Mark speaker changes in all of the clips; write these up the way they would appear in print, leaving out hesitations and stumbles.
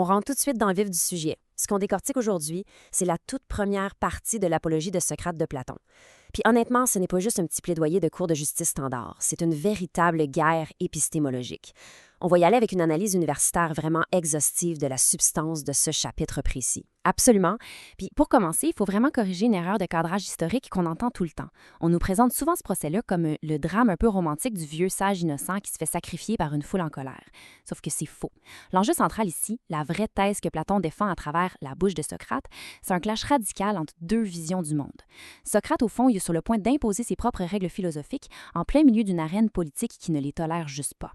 Speaker 1: On rentre tout de suite dans le vif du sujet. Ce qu'on décortique aujourd'hui, c'est la toute première partie de l'apologie de Socrate de Platon. Puis honnêtement, ce n'est pas juste un petit plaidoyer de cours de justice standard, c'est une véritable guerre épistémologique. On va y aller avec une analyse universitaire vraiment exhaustive de la substance de ce chapitre précis. Absolument. Puis pour commencer, il faut vraiment corriger une erreur de cadrage historique qu'on entend tout le temps. On nous présente souvent ce procès-là comme le drame un peu romantique du vieux sage innocent qui se fait sacrifier par une foule en colère. Sauf que c'est faux. L'enjeu central ici, la vraie thèse que Platon défend à travers la bouche de Socrate, c'est un clash radical entre deux visions du monde. Socrate, au fond, il est sur le point d'imposer ses propres règles philosophiques en plein milieu d'une arène politique qui ne les tolère juste pas.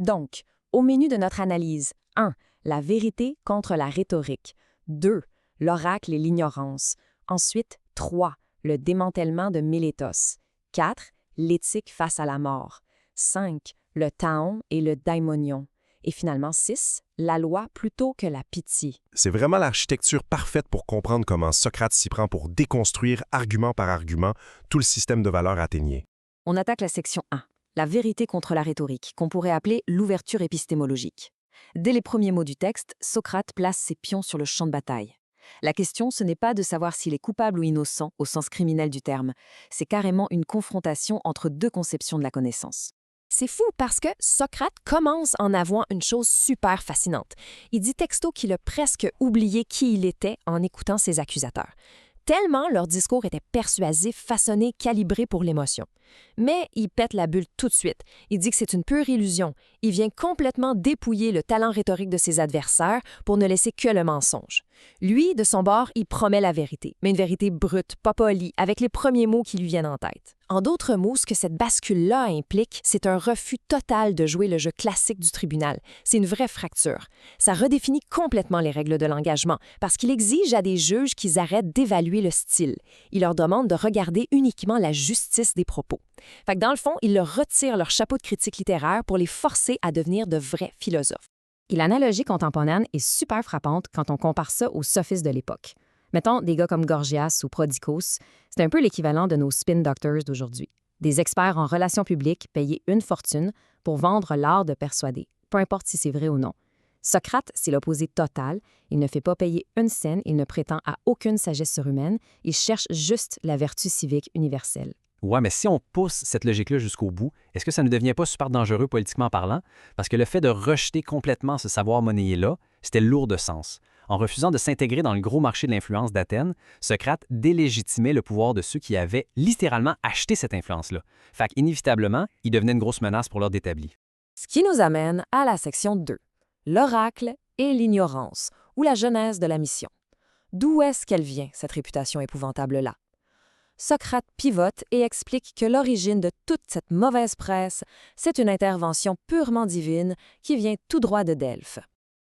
Speaker 2: Donc, au menu de notre analyse, 1. La vérité contre la rhétorique. 2. L'oracle et l'ignorance. Ensuite, 3. Le démantèlement de Milétos. 4. L'éthique face à la mort. 5. Le taon et le daimonion. Et finalement, 6. La loi plutôt que la pitié.
Speaker 3: C'est vraiment l'architecture parfaite pour comprendre comment Socrate s'y prend pour déconstruire, argument par argument, tout le système de valeurs athénien.
Speaker 2: On attaque la section 1. La vérité contre la rhétorique, qu'on pourrait appeler l'ouverture épistémologique. Dès les premiers mots du texte, Socrate place ses pions sur le champ de bataille. La question, ce n'est pas de savoir s'il est coupable ou innocent au sens criminel du terme. C'est carrément une confrontation entre deux conceptions de la connaissance.
Speaker 4: C'est fou parce que Socrate commence en avouant une chose super fascinante. Il dit texto qu'il a presque oublié qui il était en écoutant ses accusateurs. Tellement leur discours était persuasif, façonné, calibré pour l'émotion. Mais il pète la bulle tout de suite. Il dit que c'est une pure illusion. Il vient complètement dépouiller le talent rhétorique de ses adversaires pour ne laisser que le mensonge. Lui, de son bord, il promet la vérité, mais une vérité brute, pas polie, avec les premiers mots qui lui viennent en tête. En d'autres mots, ce que cette bascule-là implique, c'est un refus total de jouer le jeu classique du tribunal. C'est une vraie fracture. Ça redéfinit complètement les règles de l'engagement, parce qu'il exige à des juges qu'ils arrêtent d'évaluer le style. Il leur demande de regarder uniquement la justice des propos. Fait que dans le fond, il leur retire leur chapeau de critique littéraire pour les forcer à devenir de vrais philosophes.
Speaker 2: Et l'analogie contemporaine est super frappante quand on compare ça aux sophistes de l'époque. Mettons, des gars comme Gorgias ou Prodicus, c'est un peu l'équivalent de nos spin doctors d'aujourd'hui. Des experts en relations publiques payés une fortune pour vendre l'art de persuader, peu importe si c'est vrai ou non. Socrate, c'est l'opposé total. Il ne fait pas payer une scène, il ne prétend à aucune sagesse surhumaine, il cherche juste la vertu civique universelle.
Speaker 5: Ouais, mais si on pousse cette logique-là jusqu'au bout, est-ce que ça ne devient pas super dangereux politiquement parlant? Parce que le fait de rejeter complètement ce savoir monnayé-là, c'était lourd de sens. En refusant de s'intégrer dans le gros marché de l'influence d'Athènes, Socrate délégitimait le pouvoir de ceux qui avaient littéralement acheté cette influence-là. Fait qu'inévitablement, il devenait une grosse menace pour l'ordre établi.
Speaker 2: Ce qui nous amène à la section 2, l'oracle et l'ignorance, ou la genèse de la mission. D'où est-ce qu'elle vient, cette réputation épouvantable-là? Socrate pivote et explique que l'origine de toute cette mauvaise presse, c'est une intervention purement divine qui vient tout droit de Delphes.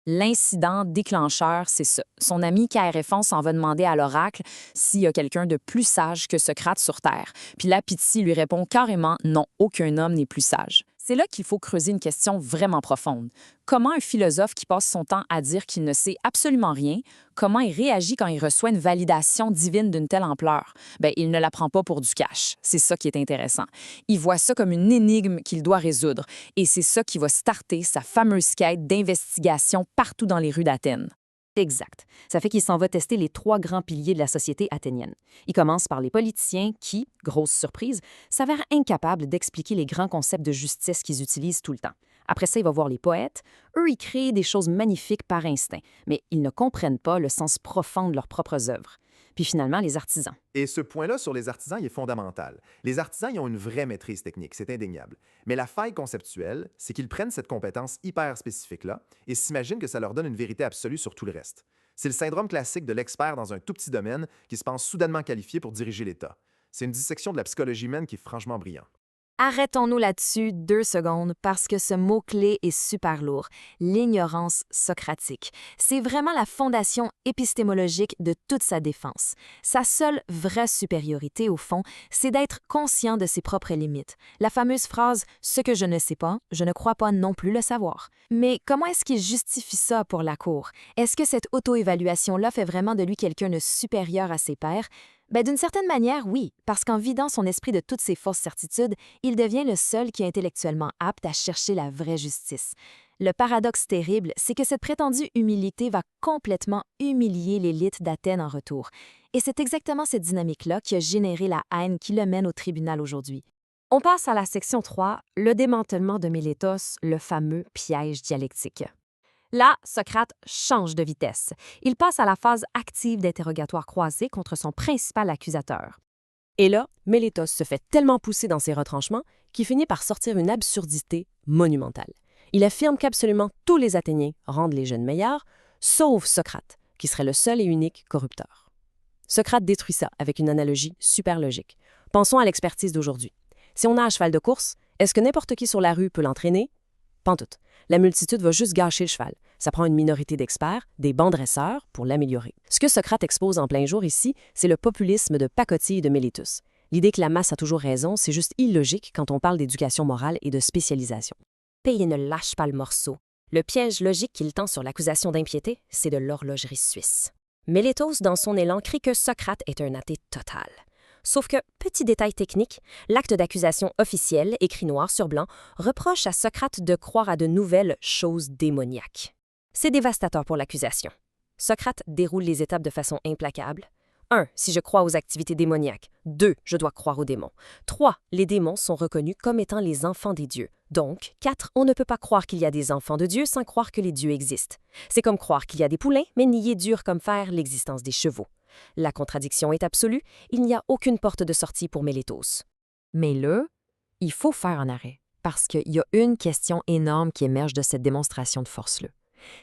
Speaker 2: L'incident déclencheur, c'est ça. Son ami Chaéréphon s'en va demander à l'oracle s'il y a quelqu'un de plus sage que Socrate sur Terre. Puis la Pythie lui répond carrément « Non, aucun homme n'est plus sage ». C'est là qu'il faut creuser une question vraiment profonde. Comment un philosophe qui passe son temps à dire qu'il ne sait absolument rien, comment il réagit quand il reçoit une validation divine d'une telle ampleur? Bien, il ne la prend pas pour du cash. C'est ça qui est intéressant. Il voit ça comme une énigme qu'il doit résoudre. Et c'est ça qui va starter sa fameuse quête d'investigation partout dans les rues d'Athènes.
Speaker 1: Exact. Ça fait qu'il s'en va tester les 3 grands piliers de la société athénienne. Il commence par les politiciens qui, grosse surprise, s'avèrent incapables d'expliquer les grands concepts de justice qu'ils utilisent tout le temps. Après ça, il va voir les poètes. Eux, ils créent des choses magnifiques par instinct, mais ils ne comprennent pas le sens profond de leurs propres œuvres. Puis finalement, les artisans.
Speaker 6: Et ce point-là sur les artisans, il est fondamental. Les artisans, ils ont une vraie maîtrise technique, c'est indéniable. Mais la faille conceptuelle, c'est qu'ils prennent cette compétence hyper spécifique-là et s'imaginent que ça leur donne une vérité absolue sur tout le reste. C'est le syndrome classique de l'expert dans un tout petit domaine qui se pense soudainement qualifié pour diriger l'État. C'est une dissection de la psychologie humaine qui est franchement brillante.
Speaker 2: Arrêtons-nous là-dessus 2 secondes parce que ce mot-clé est super lourd, l'ignorance socratique. C'est vraiment la fondation épistémologique de toute sa défense. Sa seule vraie supériorité, au fond, c'est d'être conscient de ses propres limites. La fameuse phrase « ce que je ne sais pas, je ne crois pas non plus le savoir ». Mais comment est-ce qu'il justifie ça pour la Cour? Est-ce que cette auto-évaluation-là fait vraiment de lui quelqu'un de supérieur à ses pairs? Ben, d'une certaine manière, oui, parce qu'en vidant son esprit de toutes ses fausses certitudes, il devient le seul qui est intellectuellement apte à chercher la vraie justice.
Speaker 4: Le paradoxe terrible, c'est que cette prétendue humilité va complètement humilier l'élite d'Athènes en retour. Et c'est exactement cette dynamique-là qui a généré la haine qui le mène au tribunal aujourd'hui.
Speaker 1: On passe à la section 3, le démantèlement de Mélétos, le fameux piège dialectique. Là, Socrate change de vitesse. Il passe à la phase active d'interrogatoire croisé contre son principal accusateur. Et là, Mélétos se fait tellement pousser dans ses retranchements qu'il finit par sortir une absurdité monumentale. Il affirme qu'absolument tous les Athéniens rendent les jeunes meilleurs, sauf Socrate, qui serait le seul et unique corrupteur. Socrate détruit ça avec une analogie super logique. Pensons à l'expertise d'aujourd'hui. Si on a un cheval de course, est-ce que n'importe qui sur la rue peut l'entraîner? Pantoute. La multitude va juste gâcher le cheval. Ça prend une minorité d'experts, des bons dresseurs, pour l'améliorer. Ce que Socrate expose en plein jour ici, c'est le populisme de pacotille de Mélétus. L'idée que la masse a toujours raison, c'est juste illogique quand on parle d'éducation morale et de spécialisation. Payé ne lâche pas le morceau. Le piège logique qu'il tend sur l'accusation d'impiété, c'est de l'horlogerie suisse. Mélétos, dans son élan, crie que Socrate est un athée total. Sauf que, petit détail technique, l'acte d'accusation officiel, écrit noir sur blanc, reproche à Socrate de croire à de nouvelles choses démoniaques. C'est dévastateur pour l'accusation. Socrate déroule les étapes de façon implacable. 1. Si je crois aux activités démoniaques. 2. Je dois croire aux démons. 3. Les démons sont reconnus comme étant les enfants des dieux. Donc, 4. On ne peut pas croire qu'il y a des enfants de Dieu sans croire que les dieux existent. C'est comme croire qu'il y a des poulains, mais nier dur comme fer l'existence des chevaux. La contradiction est absolue, il n'y a aucune porte de sortie pour Mélétos.
Speaker 2: Mais là, il faut faire un arrêt, parce qu'il y a une question énorme qui émerge de cette démonstration de force-là.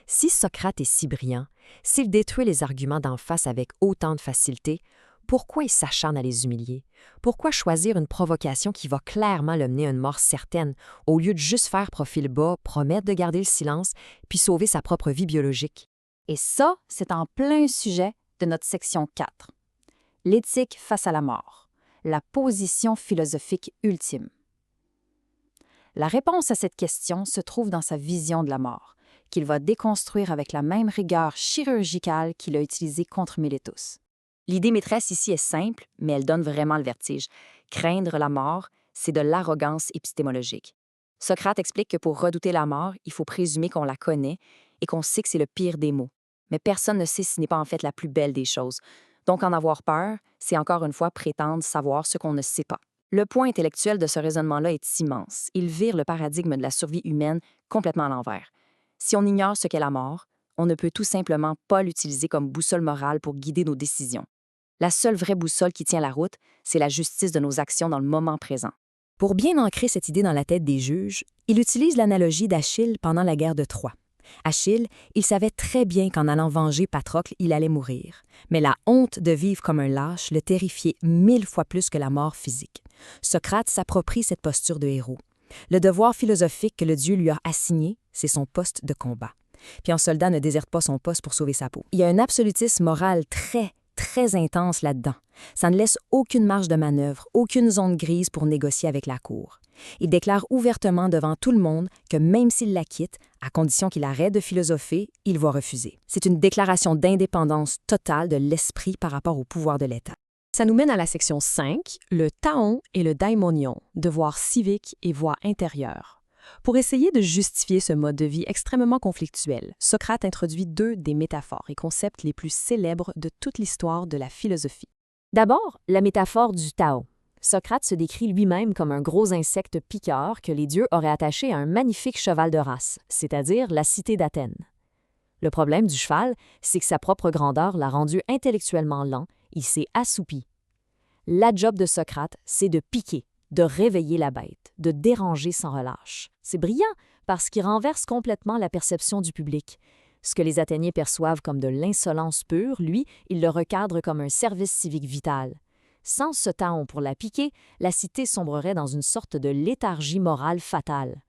Speaker 2: Si Socrate est si brillant, s'il détruit les arguments d'en face avec autant de facilité, pourquoi il s'acharne à les humilier? Pourquoi choisir une provocation qui va clairement le mener à une mort certaine, au lieu de juste faire profil bas, promettre de garder le silence, puis sauver sa propre vie biologique?
Speaker 7: Et ça, c'est en plein sujet de notre section 4. L'éthique face à la mort, la position philosophique ultime. La réponse à cette question se trouve dans sa vision de la mort, qu'il va déconstruire avec la même rigueur chirurgicale qu'il a utilisée contre Mélétus. L'idée maîtresse ici est simple, mais elle donne vraiment le vertige. Craindre la mort, c'est de l'arrogance épistémologique. Socrate explique que pour redouter la mort, il faut présumer qu'on la connaît et qu'on sait que c'est le pire des maux. Mais personne ne sait ce n'est pas en fait la plus belle des choses. Donc en avoir peur, c'est encore une fois prétendre savoir ce qu'on ne sait pas. Le point intellectuel de ce raisonnement-là est immense. Il vire le paradigme de la survie humaine complètement à l'envers. Si on ignore ce qu'est la mort, on ne peut tout simplement pas l'utiliser comme boussole morale pour guider nos décisions. La seule vraie boussole qui tient la route, c'est la justice de nos actions dans le moment présent.
Speaker 1: Pour bien ancrer cette idée dans la tête des juges, il utilise l'analogie d'Achille pendant la guerre de Troie. Achille, il savait très bien qu'en allant venger Patrocle, il allait mourir. Mais la honte de vivre comme un lâche le terrifiait 1000 fois plus que la mort physique. Socrate s'approprie cette posture de héros. Le devoir philosophique que le dieu lui a assigné, c'est son poste de combat. Puis un soldat ne déserte pas son poste pour sauver sa peau. Il y a un absolutisme moral très intense là-dedans. Ça ne laisse aucune marge de manœuvre, aucune zone grise pour négocier avec la cour. Il déclare ouvertement devant tout le monde que même s'il la quitte, à condition qu'il arrête de philosopher, il va refuser. C'est une déclaration d'indépendance totale de l'esprit par rapport au pouvoir de l'État. Ça nous mène à la section 5, le taon et le daimonion, devoir civique et voie intérieure. Pour essayer de justifier ce mode de vie extrêmement conflictuel, Socrate introduit 2 des métaphores et concepts les plus célèbres de toute l'histoire de la philosophie.
Speaker 4: D'abord, la métaphore du Tao. Socrate se décrit lui-même comme un gros insecte piqueur que les dieux auraient attaché à un magnifique cheval de race, c'est-à-dire la cité d'Athènes. Le problème du cheval, c'est que sa propre grandeur l'a rendu intellectuellement lent, il s'est assoupi. La job de Socrate, c'est de piquer, de réveiller la bête, de déranger sans relâche. C'est brillant parce qu'il renverse complètement la perception du public. Ce que les Athéniens perçoivent comme de l'insolence pure, lui, il le recadre comme un service civique vital. Sans ce taon pour la piquer, la cité sombrerait dans une sorte de léthargie morale fatale.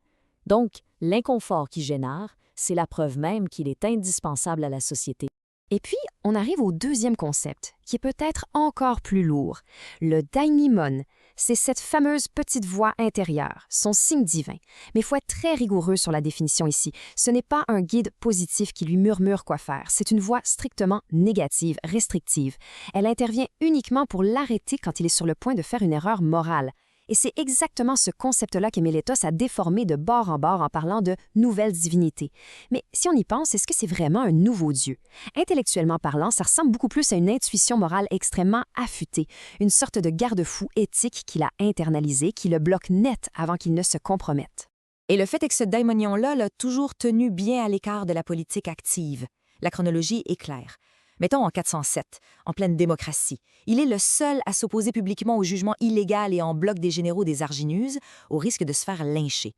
Speaker 4: Donc, l'inconfort qu'il génère, c'est la preuve même qu'il est indispensable à la société.
Speaker 1: Et puis, on arrive au deuxième concept, qui est peut-être encore plus lourd, le daimon. C'est cette fameuse petite voix intérieure, son signe divin. Mais il faut être très rigoureux sur la définition ici. Ce n'est pas un guide positif qui lui murmure quoi faire. C'est une voix strictement négative, restrictive. Elle intervient uniquement pour l'arrêter quand il est sur le point de faire une erreur morale. Et c'est exactement ce concept-là que Mélétos a déformé de bord en bord en parlant de nouvelles divinités. Mais si on y pense, est-ce que c'est vraiment un nouveau Dieu? Intellectuellement parlant, ça ressemble beaucoup plus à une intuition morale extrêmement affûtée, une sorte de garde-fou éthique qu'il a internalisé, qui le bloque net avant qu'il ne se compromette.
Speaker 2: Et le fait est que ce daimonion-là l'a toujours tenu bien à l'écart de la politique active. La chronologie est claire. Mettons en 407, en pleine démocratie. Il est le seul à s'opposer publiquement au jugement illégal et en bloc des généraux des Arginuses, au risque de se faire lyncher.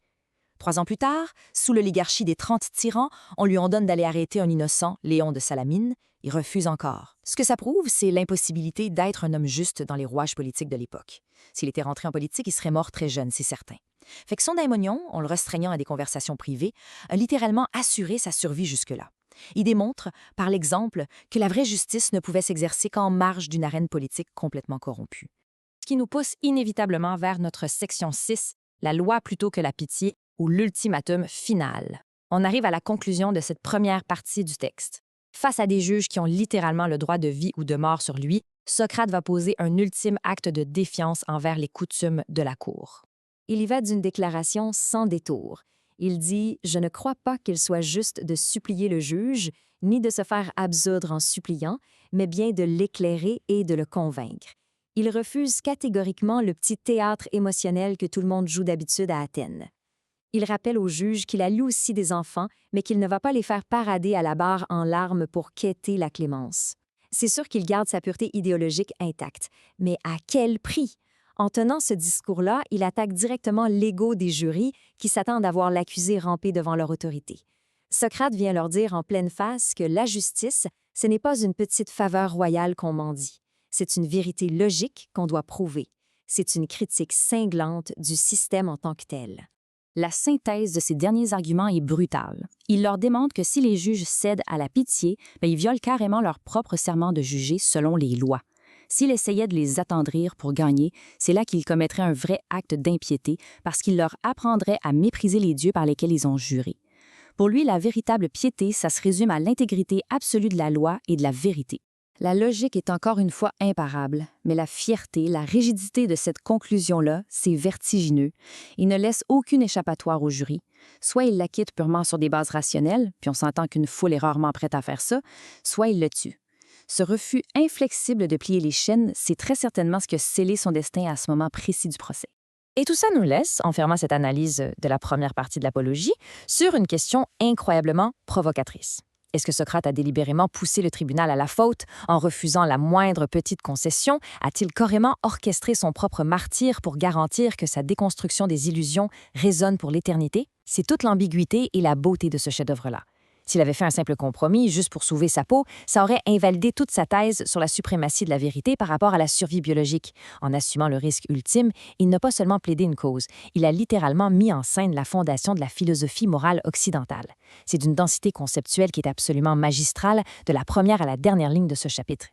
Speaker 2: 3 ans plus tard, sous l'oligarchie des 30 tyrans, on lui ordonne d'aller arrêter un innocent, Léon de Salamine. Il refuse encore. Ce que ça prouve, c'est l'impossibilité d'être un homme juste dans les rouages politiques de l'époque. S'il était rentré en politique, il serait mort très jeune, c'est certain. Fait que son daimonion, en le restreignant à des conversations privées, a littéralement assuré sa survie jusque-là. Il démontre, par l'exemple, que la vraie justice ne pouvait s'exercer qu'en marge d'une arène politique complètement corrompue. Ce qui nous pousse inévitablement vers notre section 6, la loi plutôt que la pitié, ou l'ultimatum final. On arrive à la conclusion de cette première partie du texte. Face à des juges qui ont littéralement le droit de vie ou de mort sur lui, Socrate va poser un ultime acte de défiance envers les coutumes de la cour. Il y va d'une déclaration sans détour. Il dit « Je ne crois pas qu'il soit juste de supplier le juge, ni de se faire absoudre en suppliant, mais bien de l'éclairer et de le convaincre. » Il refuse catégoriquement le petit théâtre émotionnel que tout le monde joue d'habitude à Athènes. Il rappelle au juge qu'il a lui aussi des enfants, mais qu'il ne va pas les faire parader à la barre en larmes pour quêter la clémence. C'est sûr qu'il garde sa pureté idéologique intacte, mais à quel prix? En tenant ce discours-là, il attaque directement l'ego des jurys qui s'attendent à voir l'accusé ramper devant leur autorité. Socrate vient leur dire en pleine face que la justice, ce n'est pas une petite faveur royale qu'on mendie. C'est une vérité logique qu'on doit prouver. C'est une critique cinglante du système en tant que tel. La synthèse de ces derniers arguments est brutale. Il leur démontre que si les juges cèdent à la pitié, ils violent carrément leur propre serment de juger selon les lois. S'il essayait de les attendrir pour gagner, c'est là qu'il commettrait un vrai acte d'impiété parce qu'il leur apprendrait à mépriser les dieux par lesquels ils ont juré. Pour lui, la véritable piété, ça se résume à l'intégrité absolue de la loi et de la vérité. La logique est encore une fois imparable, mais la fierté, la rigidité de cette conclusion-là, c'est vertigineux. Il ne laisse aucune échappatoire au jury. Soit il l'acquitte purement sur des bases rationnelles, puis on s'entend qu'une foule est rarement prête à faire ça, soit il le tue. Ce refus inflexible de plier les chaînes, c'est très certainement ce qui a scellé son destin à ce moment précis du procès. Et tout ça nous laisse, en fermant cette analyse de la première partie de l'apologie, sur une question incroyablement provocatrice. Est-ce que Socrate a délibérément poussé le tribunal à la faute en refusant la moindre petite concession? A-t-il carrément orchestré son propre martyre pour garantir que sa déconstruction des illusions résonne pour l'éternité? C'est toute l'ambiguïté et la beauté de ce chef-d'œuvre-là. S'il avait fait un simple compromis juste pour sauver sa peau, ça aurait invalidé toute sa thèse sur la suprématie de la vérité par rapport à la survie biologique. En assumant le risque ultime, il n'a pas seulement plaidé une cause, il a littéralement mis en scène la fondation de la philosophie morale occidentale. C'est d'une densité conceptuelle qui est absolument magistrale, de la première à la dernière ligne de ce chapitre.